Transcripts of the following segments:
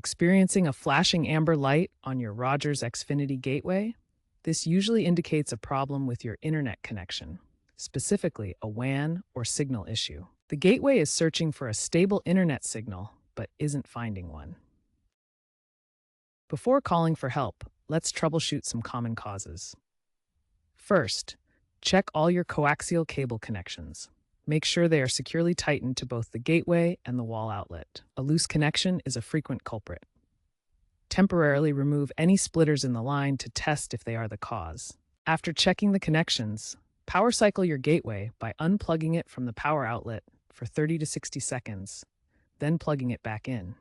experiencing a flashing amber light on your Rogers Xfinity gateway? This usually indicates a problem with your internet connection, specifically a WAN or signal issue. The gateway is searching for a stable internet signal, but isn't finding one. Before calling for help, let's troubleshoot some common causes. First, check all your coaxial cable connections. Make sure they are securely tightened to both the gateway and the wall outlet. A loose connection is a frequent culprit. Temporarily remove any splitters in the line to test if they are the cause. After checking the connections, power cycle your gateway by unplugging it from the power outlet for 30 to 60 seconds, then plugging it back in.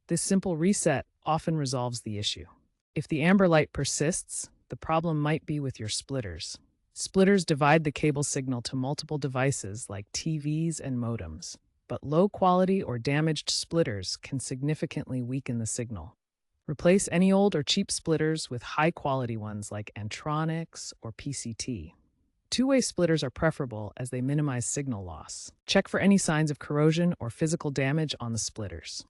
This simple reset often resolves the issue. If the amber light persists, the problem might be with your splitters. Splitters divide the cable signal to multiple devices like TVs and modems, but low-quality or damaged splitters can significantly weaken the signal. Replace any old or cheap splitters with high-quality ones like Antronics or PCT. Two-way splitters are preferable as they minimize signal loss. Check for any signs of corrosion or physical damage on the splitters.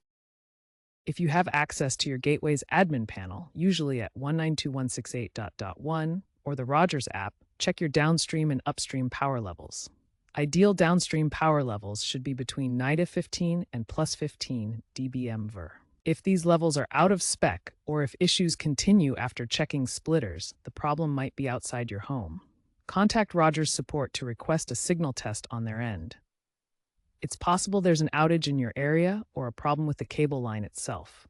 If you have access to your gateway's admin panel, usually at 192.168.1 or the Rogers app, check your downstream and upstream power levels. Ideal downstream power levels should be between -15 and +15 dBm/ver. If these levels are out of spec, or if issues continue after checking splitters, the problem might be outside your home. Contact Rogers support to request a signal test on their end. It's possible there's an outage in your area or a problem with the cable line itself.